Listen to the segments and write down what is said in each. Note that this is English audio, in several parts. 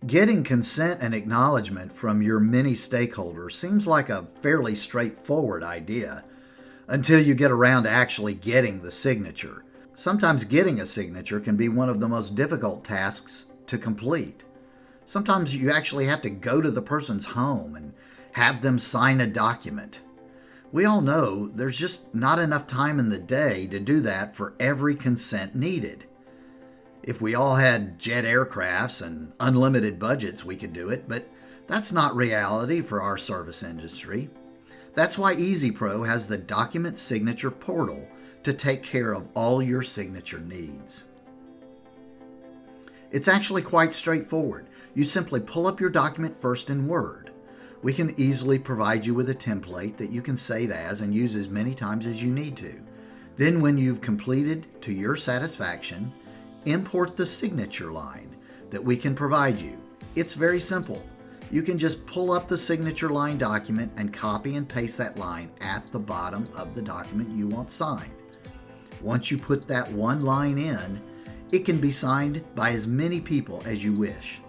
Getting consent and acknowledgement from your many stakeholders seems like a fairly straightforward idea until you get around to actually getting the signature. Sometimes getting a signature can be one of the most difficult tasks to complete. Sometimes you actually have to go to the person's home and have them sign a document. We all know there's just not enough time in the day to do that for every consent needed. If we all had jet aircrafts and unlimited budgets, we could do it, but that's not reality for our service industry. That's why EasyPro has the document signature portal to take care of all your signature needs. It's actually quite straightforward. You simply pull up your document first in Word. We can easily provide you with a template that you can save as and use as many times as you need to. Then when you've completed to your satisfaction, import the signature line that we can provide you. It's very simple. You can just pull up the signature line document and copy and paste that line at the bottom of the document you want signed. Once you put that one line in, it can be signed by as many people as you wish.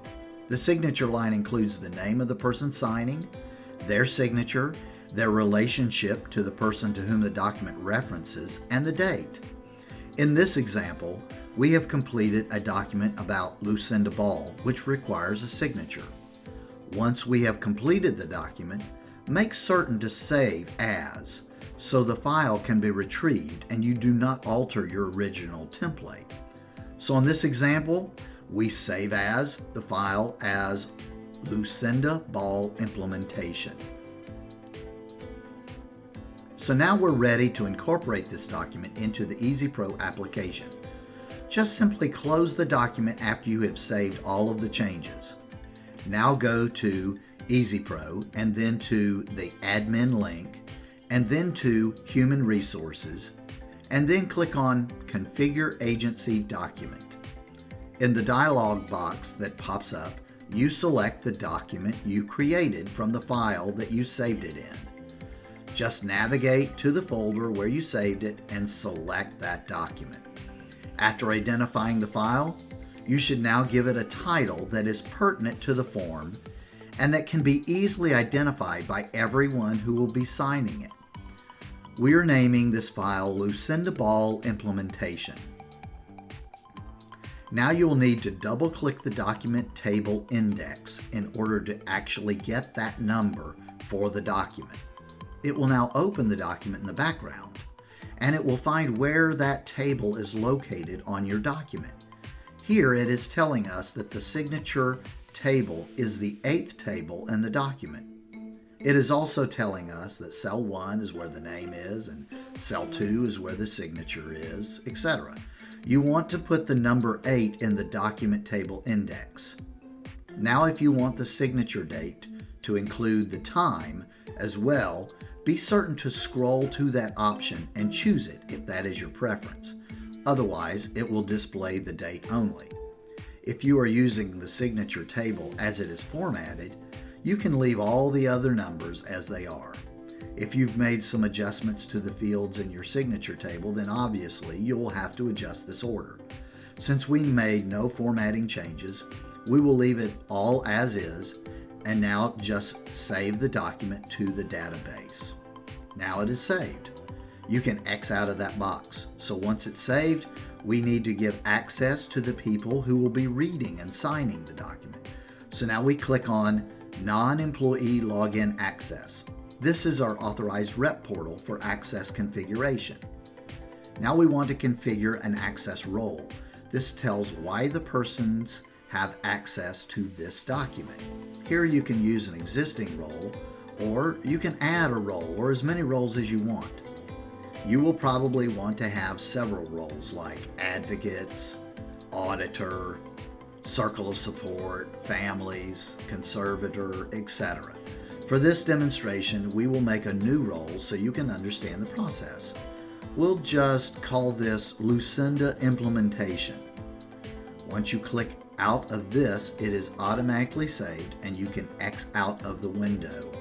The signature line includes the name of the person signing, their signature, their relationship to the person to whom the document references, and the date. In this example, we have completed a document about Lucinda Ball, which requires a signature. Once we have completed the document, make certain to save as, so the file can be retrieved and you do not alter your original template. So in this example, we save as the file as Lucinda Ball Implementation. So now we're ready to incorporate this document into the EasyPro application. Just simply close the document after you have saved all of the changes. Now go to EasyPro and then to the admin link and then to Human Resources and then click on Configure Agency Document. In the dialog box that pops up, you select the document you created from the file that you saved it in. Just navigate to the folder where you saved it and select that document. After identifying the file, you should now give it a title that is pertinent to the form and that can be easily identified by everyone who will be signing it. We are naming this file Lucinda Ball Implementation. Now you will need to double-click the document table index in order to actually get that number for the document. It will now open the document in the background, and it will find where that table is located on your document. Here it is telling us that the signature table is the 8th table in the document. It is also telling us that cell 1 is where the name is and cell 2 is where the signature is, etc. You want to put the number 8 in the document table index. Now if you want the signature date to include the time as well, be certain to scroll to that option and choose it if that is your preference. Otherwise, it will display the date only. If you are using the signature table as it is formatted, you can leave all the other numbers as they are. If you've made some adjustments to the fields in your signature table, then obviously you will have to adjust this order. Since we made no formatting changes, we will leave it all as is, and now just save the document to the database. Now it is saved. You can X out of that box. So once it's saved, we need to give access to the people who will be reading and signing the document. So now we click on Non-Employee Login Access. This is our authorized rep portal for access configuration. Now we want to configure an access role. This tells why the persons have access to this document. Here you can use an existing role, or you can add a role or as many roles as you want. You will probably want to have several roles like advocates, auditor, circle of support, families, conservator, etc. For this demonstration, we will make a new role so you can understand the process. We'll just call this Lucinda Implementation. Once you click out of this, it is automatically saved and you can X out of the window.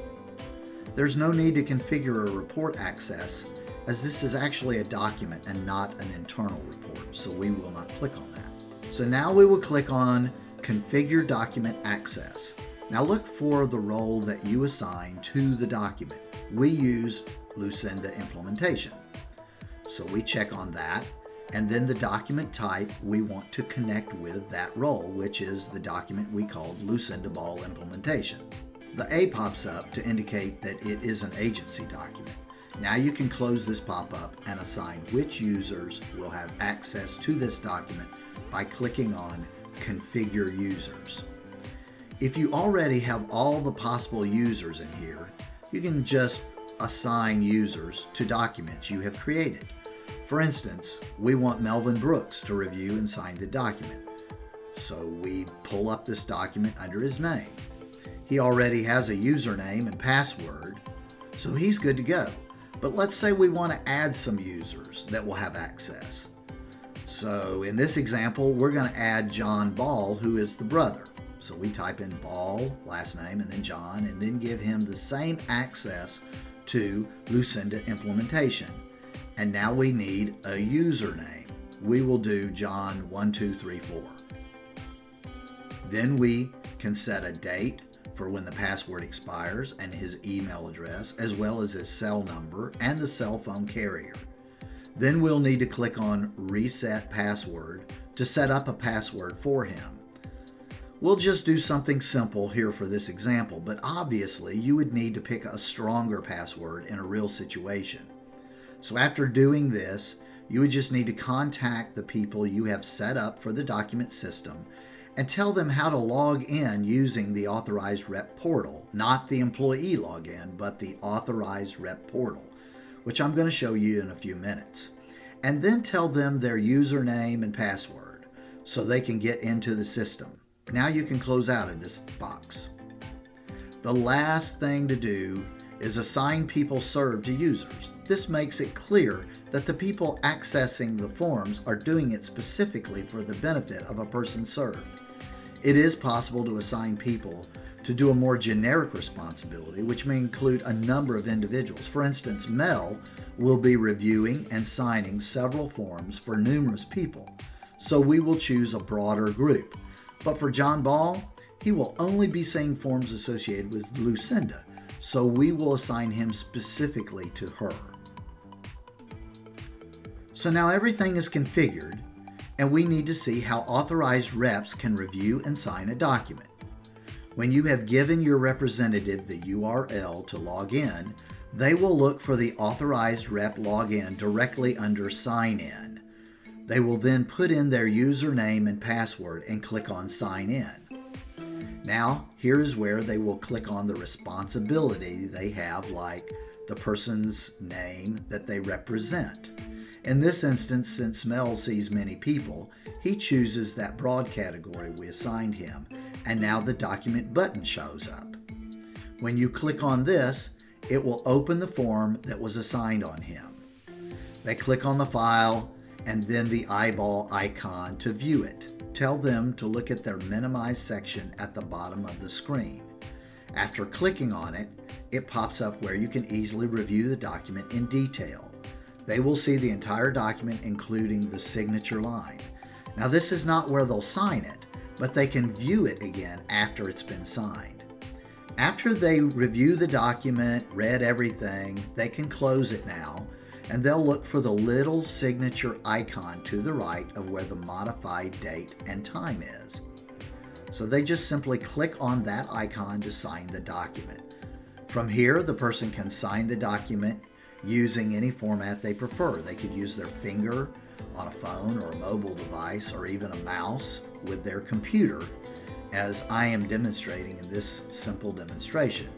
There's no need to configure a report access as this is actually a document and not an internal report, so we will not click on that. So now we will click on Configure Document Access. Now look for the role that you assign to the document. We use Lucenda Implementation. So we check on that, and then the document type we want to connect with that role, which is the document we called Lucenda Ball Implementation. The A pops up to indicate that it is an agency document. Now you can close this pop-up and assign which users will have access to this document by clicking on Configure Users. If you already have all the possible users in here, you can just assign users to documents you have created. For instance, we want Melvin Brooks to review and sign the document. So we pull up this document under his name. He already has a username and password, so he's good to go. But let's say we want to add some users that will have access. So in this example, we're going to add John Ball, who is the brother. So we type in Ball, last name, and then John, and then give him the same access to Lucenda Implementation. And now we need a username. We will do John1234. Then we can set a date for when the password expires and his email address, as well as his cell number and the cell phone carrier. Then we'll need to click on Reset Password to set up a password for him. We'll just do something simple here for this example, but obviously you would need to pick a stronger password in a real situation. So after doing this, you would just need to contact the people you have set up for the document system and tell them how to log in using the Authorized Rep portal, not the employee login, but the Authorized Rep portal, which I'm going to show you in a few minutes. And then tell them their username and password so they can get into the system. Now you can close out of this box. The last thing to do is assign people served to users. This makes it clear that the people accessing the forms are doing it specifically for the benefit of a person served. It is possible to assign people to do a more generic responsibility, which may include a number of individuals. For instance, Mel will be reviewing and signing several forms for numerous people, so we will choose a broader group. But for John Ball, he will only be seeing forms associated with Lucenda, so we will assign him specifically to her. So now everything is configured, and we need to see how authorized reps can review and sign a document. When you have given your representative the URL to log in, they will look for the authorized rep login directly under Sign In. They will then put in their username and password and click on Sign In. Now, here is where they will click on the responsibility they have, like the person's name that they represent. In this instance, since Mel sees many people, he chooses that broad category we assigned him, and now the document button shows up. When you click on this, it will open the form that was assigned on him. They click on the file and then the eyeball icon to view it. Tell them to look at their minimized section at the bottom of the screen. After clicking on it, it pops up where you can easily review the document in detail. They will see the entire document, including the signature line. Now, this is not where they'll sign it, but they can view it again after it's been signed. After they review the document, read everything, they can close it now, and they'll look for the little signature icon to the right of where the modified date and time is. So they just simply click on that icon to sign the document. From here, the person can sign the document using any format they prefer. They could use their finger on a phone or a mobile device, or even a mouse with their computer, as I am demonstrating in this simple demonstration.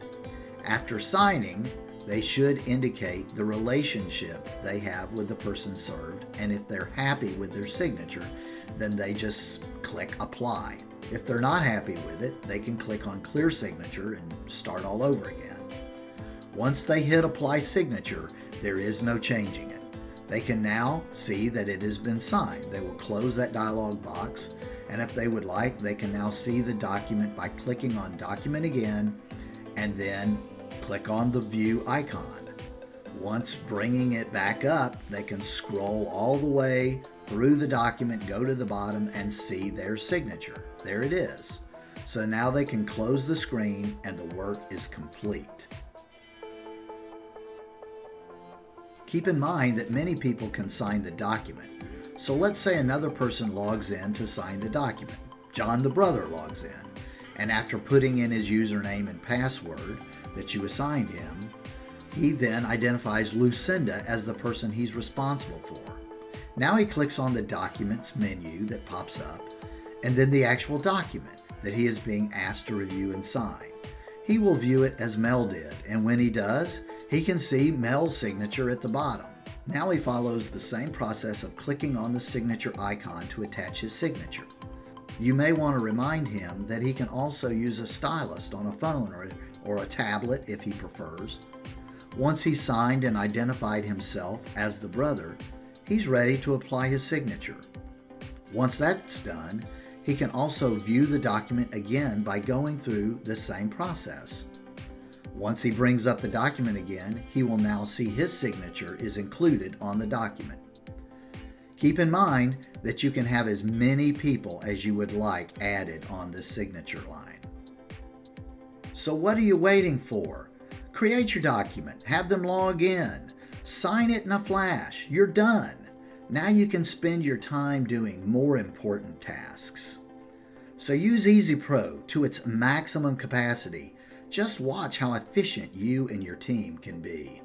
After signing, they should indicate the relationship they have with the person served, and if they're happy with their signature, then they just click Apply. If they're not happy with it, they can click on Clear Signature and start all over again. Once they hit Apply Signature, there is no changing it. They can now see that it has been signed. They will close that dialog box, and if they would like, they can now see the document by clicking on Document again, and then click on the View icon. Once bringing it back up, they can scroll all the way through the document, go to the bottom, and see their signature. There it is. So now they can close the screen and the work is complete. Keep in mind that many people can sign the document. So let's say another person logs in to sign the document. John the brother logs in, and after putting in his username and password that you assigned him, he then identifies Lucinda as the person he's responsible for. Now he clicks on the Documents menu that pops up, and then the actual document that he is being asked to review and sign. He will view it as Mel did, and when he does, he can see Mel's signature at the bottom. Now he follows the same process of clicking on the signature icon to attach his signature. You may want to remind him that he can also use a stylus on a phone or a tablet if he prefers. Once he's signed and identified himself as the brother, he's ready to apply his signature. Once that's done, he can also view the document again by going through the same process. Once he brings up the document again, he will now see his signature is included on the document. Keep in mind that you can have as many people as you would like added on this signature line. So what are you waiting for? Create your document, have them log in, sign it in a flash. You're done. Now you can spend your time doing more important tasks. So use EasyPro to its maximum capacity. Just watch how efficient you and your team can be.